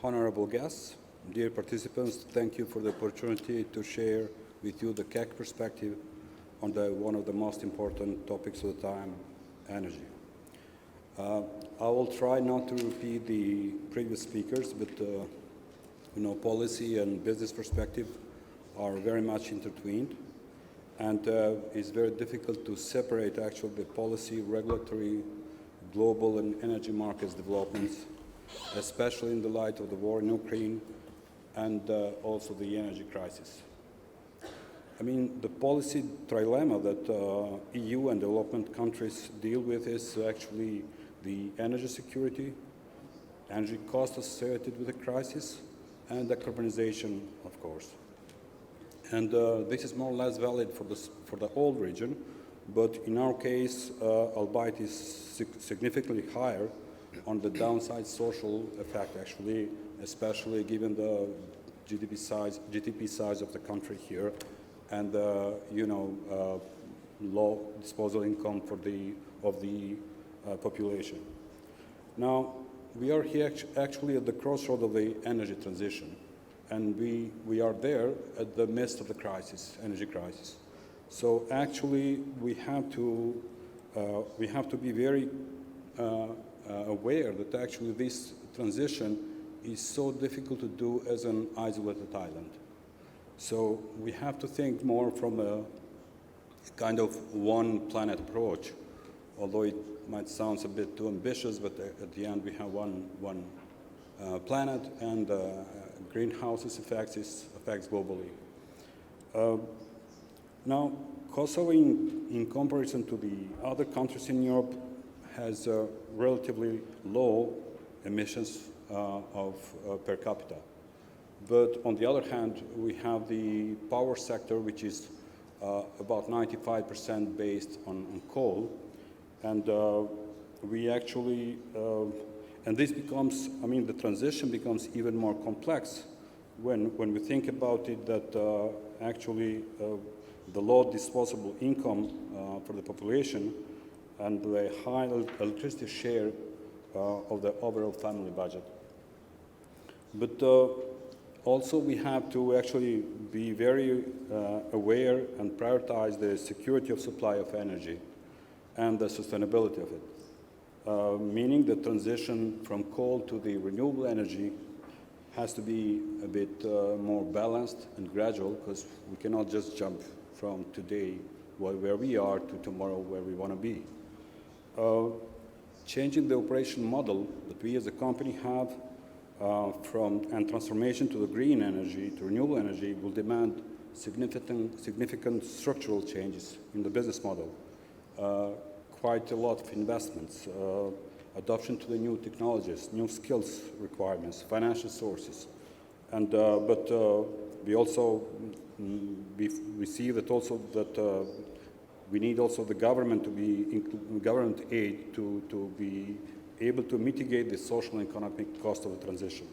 Honorable guests, dear participants, thank you for the opportunity to share with you the CAC perspective on one of the most important topics of the time, energy. I will try not to repeat the previous speakers, but policy and business perspective are very much intertwined, and it's very difficult to separate actually the policy, regulatory, global and energy markets developments, especially in the light of the war in Ukraine and also the energy crisis. I mean, the policy trilemma that EU and development countries deal with is actually the energy security, energy costs associated with the crisis, and decarbonization, of course. And this is more or less valid for the whole region, but in our case, albeit is significantly higher on the downside social effect, actually, especially given the GDP size of the country here, and low disposable income of the population. Now, we are here actually at the crossroad of the energy transition, and we are there at the midst of the crisis, energy crisis. So actually, we have to be very aware that actually this transition is so difficult to do as an isolated island. So we have to think more from a kind of one planet approach, although it might sound a bit too ambitious, but at the end we have one planet, and greenhouse effects globally. Now, Kosovo, in comparison to the other countries in Europe, has relatively low emissions per capita. But on the other hand, we have the power sector, which is about 95% based on coal. And we actually, and this becomes, I mean, the transition becomes even more complex when we think about it that actually the low disposable income for the population and the high electricity share of the overall family budget. But also we have to actually be very aware and prioritize the security of supply of energy and the sustainability of it, meaning the transition from coal to the renewable energy has to be a bit more balanced and gradual, because we cannot just jump from today where we are to tomorrow where we want to be. Changing the operation model that we as a company have and transformation to the green energy, to renewable energy, will demand significant structural changes in the business model. Quite a lot of investments, adoption to the new technologies, new skills requirements, financial sources. And, but we also we see that also that we need also the government to be government aid to be able to mitigate the social and economic cost of the transition.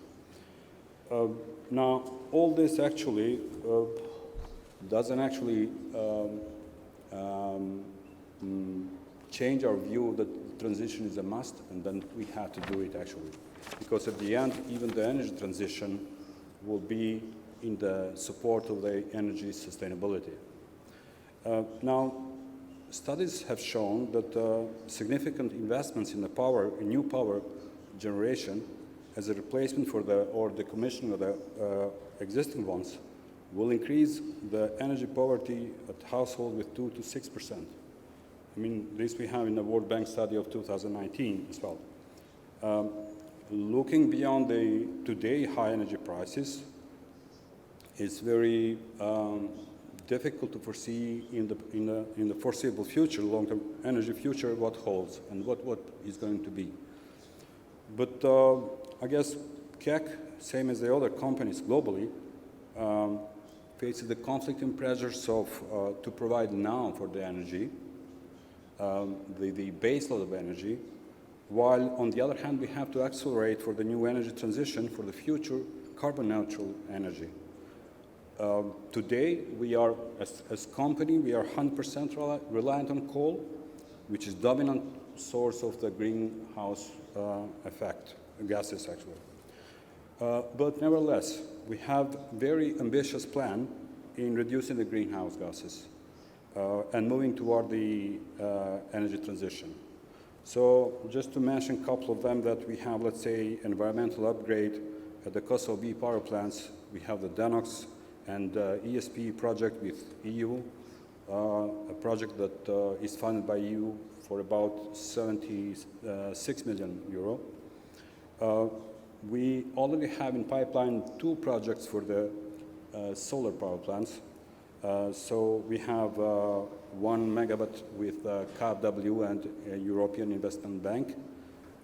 Now, all this actually doesn't actually change our view that transition is a must, and then we have to do it actually. Because at the end, even the energy transition will be in the support of the energy sustainability. Now, studies have shown that significant investments in new power generation as a replacement for or the decommissioning of the existing ones will increase the energy poverty at household with 2 to 6%. I mean, this we have in the World Bank study of 2019 as well. Looking beyond the today high energy prices, it's very difficult to foresee in the foreseeable future, long-term energy future, what holds and what is going to be. But I guess CAC, same as the other companies globally, faces the conflicting pressures of to provide now for the energy, the base load of energy, while on the other hand we have to accelerate for the new energy transition for the future carbon neutral energy. Today, we are, as company, we are 100% reliant on coal, which is dominant source of the greenhouse effect, gases actually. But nevertheless, we have very ambitious plan in reducing the greenhouse gases and moving toward the energy transition. So just to mention a couple of them that we have, let's say, environmental upgrade at the Kosovo B power plants. We have the DANOX and ESP project with EU, a project that is funded by EU for about 76 million euro. We already have in pipeline 2 projects for the solar power plants. So we have 1 megawatt with KfW and European Investment Bank.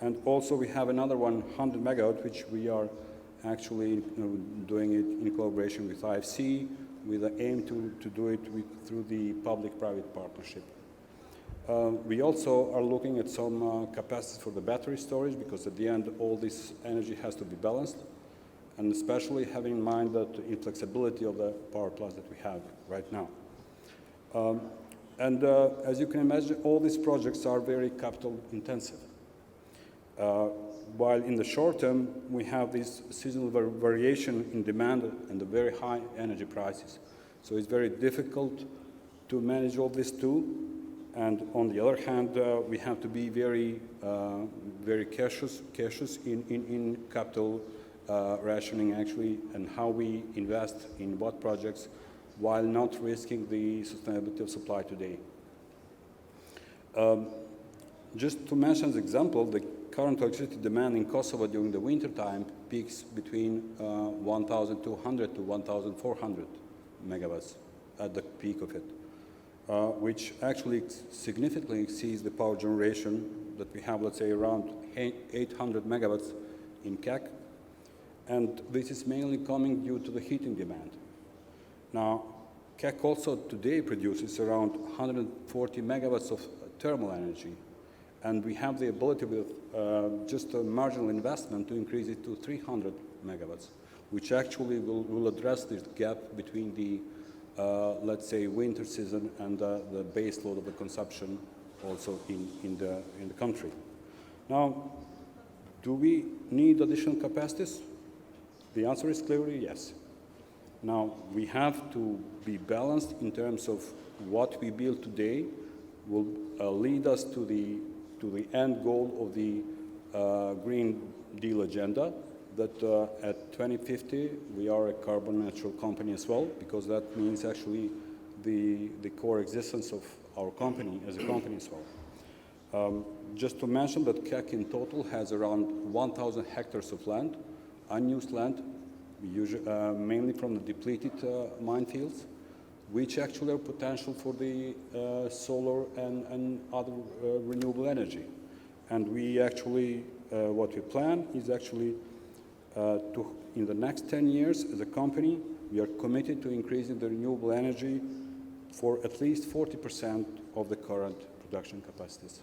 And also we have another 100 megawatt, which we are actually doing it in collaboration with IFC, with the aim to do it through the public-private partnership. We also are looking at some capacities for the battery storage, because at the end all this energy has to be balanced, and especially having in mind that inflexibility of the power plants that we have right now. As you can imagine, all these projects are very capital intensive. While in the short term, we have this seasonal variation in demand and the very high energy prices. So it's very difficult to manage all this too. And on the other hand, we have to be very cautious in capital rationing actually, and how we invest in what projects while not risking the sustainability of supply today. Just to mention as an example, the current electricity demand in Kosovo during the winter time peaks between 1,200 to 1,400 megawatts at the peak of it, which actually significantly exceeds the power generation that we have, let's say, around 800 megawatts in KEC. And this is mainly coming due to the heating demand. Now, KEC also today produces around 140 megawatts of thermal energy. And we have the ability with just a marginal investment to increase it to 300 megawatts, which actually will address this gap between the, let's say, winter season and the base load of the consumption also in the country. Now, do we need additional capacities? The answer is clearly yes. Now, we have to be balanced in terms of what we build today will lead us to the end goal of the Green Deal agenda, that at 2050 we are a carbon neutral company as well, because that means actually the core existence of our company as a company as well. Just to mention that KEC in total has around 1,000 hectares of land, unused land, mainly from the depleted mine fields, which actually are potential for the solar and other renewable energy. And we actually, what we plan is actually in the next 10 years as a company, we are committed to increasing the renewable energy for at least 40% of the current production capacities.